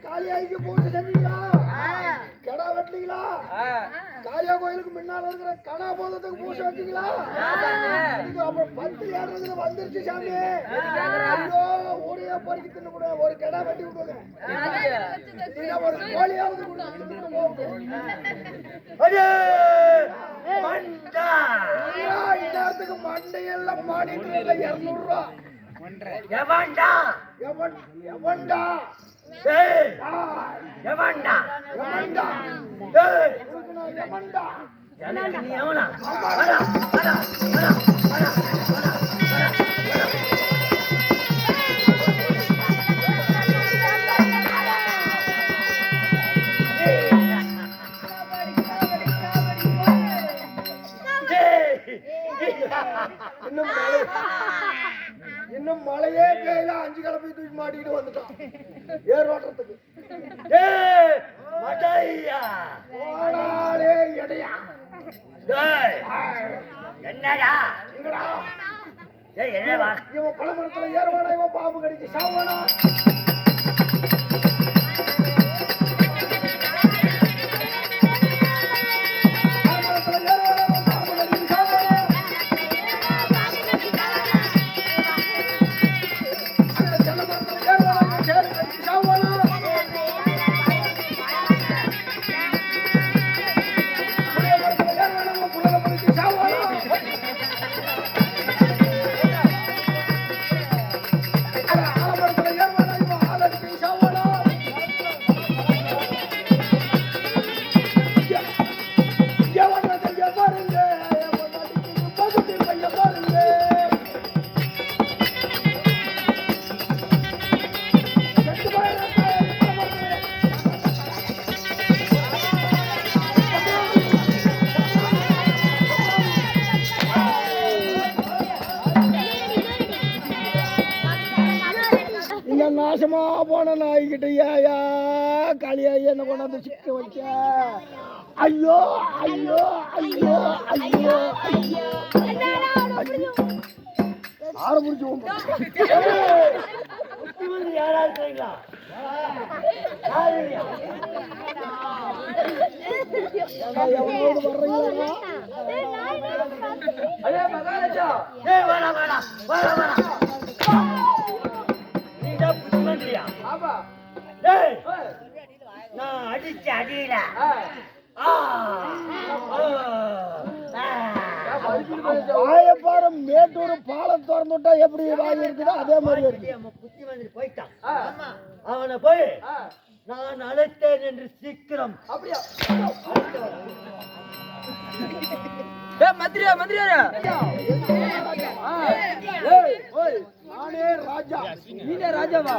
காளியாய்க்கு பூஜை செஞ்சீங்களா? கெடா வெட்டலீங்களா? காளியா கோயிலுக்கு முன்னால இருக்கிற கணா போதத்துக்கு பூஜை வச்சீங்களா? அப்புறம் 10 ஏறதுல வந்துருச்சு சாமி. ஐயோ ஊரையே பொறுக்கி தின்னு கூட ஒரு கெடா வெட்டி விடுங்க. ஒரு கோழியாவது இந்நேரத்துக்கு மண்டையெல்லாம் மாடிட்டு 200 ரூபா. எவன்டா எவன்டா எவன்டா எவன்டா எவன்டா நீ எவனா? வரா வரா வரா வரா வரா இன்னும் மழையே பெய்யல 5 கிளப்பி தூக்கி மாட்டிக்கிட்டு வந்துட்டான் ஏர் ஓட்டுறதுக்கு. என்னடா இவன் பழமரத்துல ஏறுவானா? இவன் பாம்பு கடிச்சு சாவானா? நாசமா போன நாய்கிட்ட ஏயா காளியா என்ன கொண்டாந்து சிக்க வச்ச? ஐயோ ஐயோ ஐயோ ஐயோ ஐயோ ஆற முடிச்சு யாரா இருக்கீங்களா? வர்றீங்களா? நான் அடிச்ச அடியில ஆயப்பாரம் மேட்டூர் பாலம் திறந்து விட்டா எப்படி வாங்கி இருக்குதோ அதே மாதிரி இருக்கு. புத்தி வந்து போயிட்டான். அவனை போய் நான் அழைத்தேன் என்று சீக்கிரம் அப்படியா மந்திரியா மந்திரியாரா நானே ராஜா நீனே ராஜாவா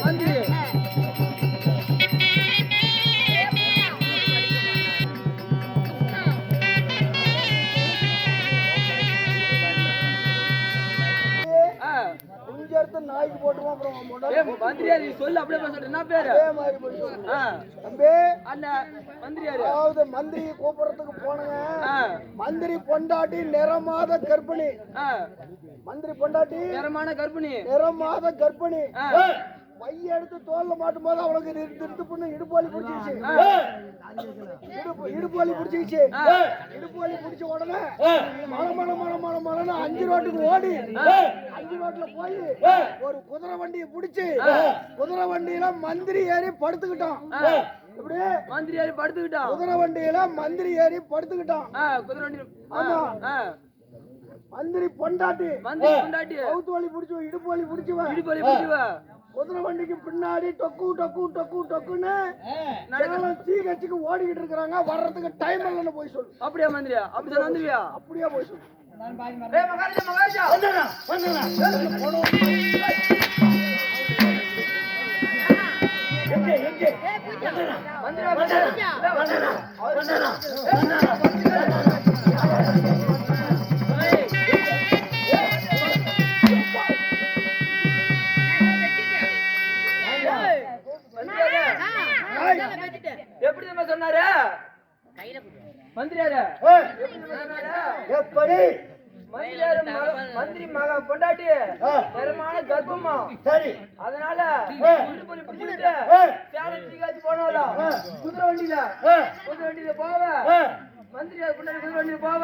மந்திரி எடுத்து நாய்க்கு போட்டுமா அப்புறம் மந்திரியா நீ சொல்லு அப்படியே சொல்ற என்ன பேரு அதே மாதிரி போய் தம்பி அண்ணா மந்திரியாரு அதாவது மந்திரி கூப்பிடுறதுக்கு போனங்க மந்திரி பொண்டாட்டி நிறமாத கர்ப்பிணி மந்திரி பொண்டாட்டி நிறமான கர்ப்பிணி நிறமாத கர்ப்பிணி பைய எடுத்து தோல்ல மாட்டும் போது அவளுக்கு திருத்து பொண்ணு இடுப்பு வலி பிடிச்சிச்சு இடுப்பு வலி பிடிச்சிச்சு இடுப்பு வலி பிடிச்ச உடனே மழை 5 ரோட்டுக்கு ஓடி 5 ரோட்ல போய் ஒரு குதிரை வண்டியை பிடிச்சு குதிரை வண்டியில மந்திரி ஏறி படுத்துக்கிட்டான் எப்படி மந்திரி ஏறி படுத்துக்கிட்டான் குதிரை வண்டியில மந்திரி ஏறி படுத்துக்கிட்டான் குதிரை வண்டி ஆமா மந்திரி பொண்டாட்டி கவுத்து வலி பிடிச்சு இடுப்பு வலி பிடிச்சுவா குதிரை வண்டிக்கு பின்னாடி டொக்கு டொக்கு டொக்கு டொக்குன்னு சீகச்சுக்கு ஓடிக்கிட்டு இருக்கிறாங்க வர்றதுக்கு டைம் இல்லைன்னு போய் சொல்லு அப்படியா மந்திரியா அப்படி சொன்ன வந்துருவியா அப்படியே போய் சொல்லு மகாராஜா எப்படி சொன்னாரு மந்திரியாரு எப்படி மந்திரி மக பொண்டாட்டி பெருமான கர்ப்பமா சரி அதனால இடுப்புலி பிடிச்சிட்டு சேலம் தீகாச்சு போனால குதிரை வண்டியில போவ மந்திரியார் பொண்டாட்டி குதிரை வண்டியில போவ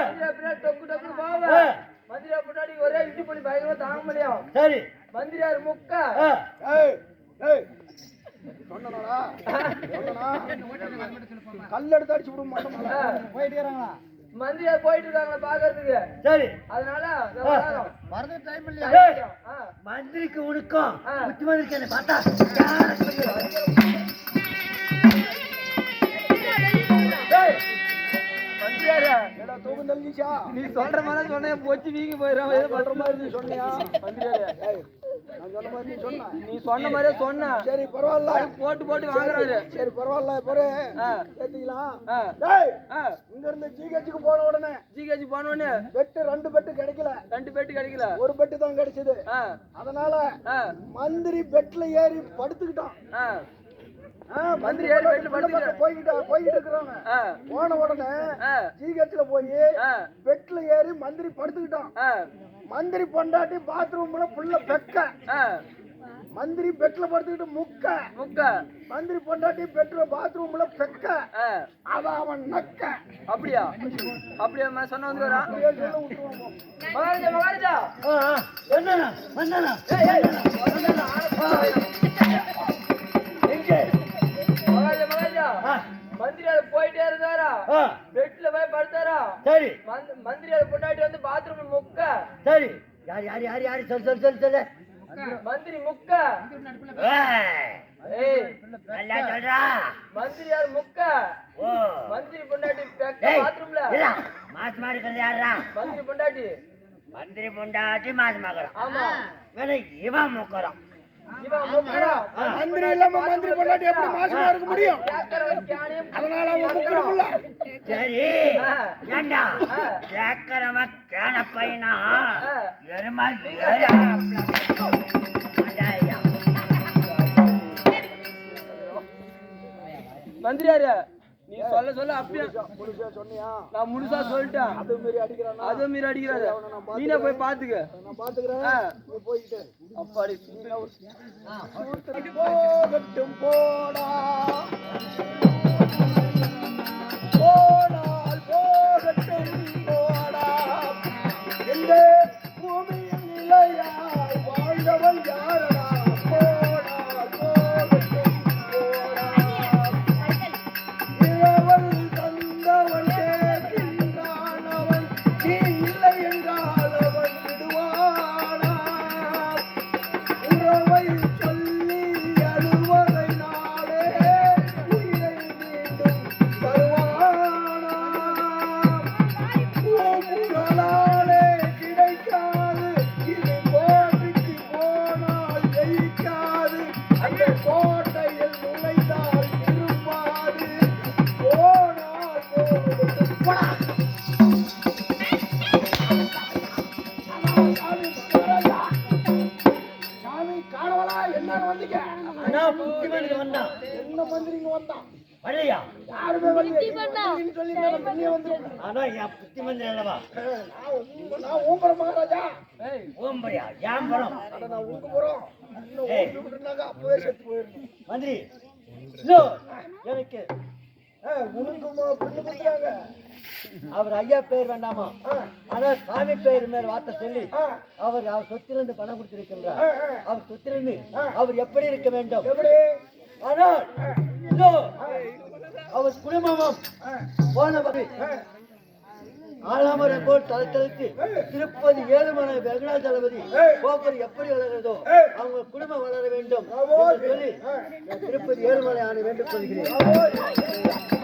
மந்திரியார் பின்னாடி டொக்கு டொக்கு போவ மந்திரியார் பொண்டாட்டி ஒரே இடுப்புலி பயங்கரமா தாங்க முடியும் சரி மந்திரியார் முக்க கல் எடுத்து அடிச்சு விட மாட்டோம் போயிட்டு மந்திரியார் போயிட்டு இருக்காங்க பாக்குறதுக்கு சரி அதனால வரது டைம் இல்லையா மந்திரிக்கு உனக்கும் புத்தி வந்திருக்கேன் பார்த்தா மந்திரியாரா தூக்கம் தள்ளிச்சா நீ சொல்ற மாதிரி சொன்ன போச்சு வீங்கி போயிடும் ஏதோ பண்ற மாதிரி நீ சொன்னியா மந்திரியாரா நான் சொன்ன மாதிரி நீ சொன்ன மாதிரியே சொன்ன சரி பரவாயில்ல போட்டு வாங்குறாரு சரி பரவாயில்ல பாரு ஏத்திக்கலாம் டேய் இங்க இருந்து ஜிஹெச்சுக்கு போன உடனே ஜிஹெச் போன உடனே பெட்டு 2 பெட்டு கிடைக்கல 2 பெட்டு கிடைக்கல ஒரு பெட்டு தான் கிடைச்சது அதனால மந்திரி பெட்ல ஏறி படுத்துக்கிட்டான் மந்திரி ஏறி பெட்ல போய்கிட்டு இருக்கிறாங்க போன உடனே ஜிஹெச்ல போய் பெட்ல ஏறி மந்திரி படுத்துக்கிட்டான் மந்திரி பொண்டாட்டி பாத்ரூம்ல புள்ள பெக்க மந்திரி பெட்ல படுத்துக்கிட்டு முக்க மந்திரி பொண்டாட்டி பெட்ல பாத்ரூம்ல பெக்க அத அவன் நக்க அப்படியா சொன்ன வந்து வரா மகாராஜா மகாராஜா மந்திரியார் போயிட்டே இருந்தாரா பெட்ல போய் படுத்தாரா சரி மந்திரியார் பொண்டாட்டி வந்து பாத்ரூம் முக்க சரி யார் சொல்லு மந்திரி முக்க நல்லா சொல்றா மந்திரியார் முக்க மந்திரி பொண்டாட்டி பாத்ரூம்ல மாசமா இருக்கிறது யாரா மந்திரி பொண்டாட்டி மாசமா இருக்கிறான் ஆமா இவன் முக்கிறோம் மந்திரி இல்லாம மந்திரி பொண்டாட்டி எப்படி மாசமா இருக்க முடியும் அதனால அவன் முக்கணும்ல சரி ஏண்டா கேட்கறவ கேன பையனா எருமா மந்திரியாரு நீ சொல்ல அப்படியே சொன்னியா நான் முழுசா சொல்லிட்டேன் அது மீறி அடிக்கிறாரு நீனே போய் பாத்துக்க நான் பாத்துக்கிறேன் நீ போயிட்டு அப்பாடி போகட்டும் போடா போனால் போகட்டும் போடா இந்த பூமியில் நிலையாய் வாழ்ந்தவன் யாரடா போனால் போகட்டும் போடா இரவல் தந்தவன் என்ன மந்திரிங்க வந்தான் வரலையா? யாருமே வந்து சொல்லி வெளியே வந்து ஆனா என் புத்தி மந்திரி அல்லவா? நான் ஊம்பர மகாராஜா ஓம்பரியா ஏம்பரம் அட நான் ஊங்க போறோம் இன்னும் அப்பவே செத்து போயிடணும் மந்திரி இதோ, எனக்கு உனக்கு பின்னு கொடுக்குறாங்க அவர் ஐயா பேர் வேண்டாமா, ஆனா சாமி பேர் மேல வார்த்தை சொல்லி அவர் சொத்திலிருந்து பணம் கொடுத்திருக்கின்றார். அவர் சொத்திலிருந்து அவர் எப்படி இருக்க வேண்டும்? எப்படி ஆனால் இதோ அவர் குடும்பமும் போன வகை ஆலாமரை போல் தளத்தளித்து திருப்பதி ஏழுமலை வெங்கடாஜ தளபதி போக்கர் எப்படி வளர்கிறதோ அவங்க குடும்பம் வளர வேண்டும் என்று சொல்லி நான் திருப்பதி ஏழுமலை ஆணை வேண்டுக் கொள்கிறேன்.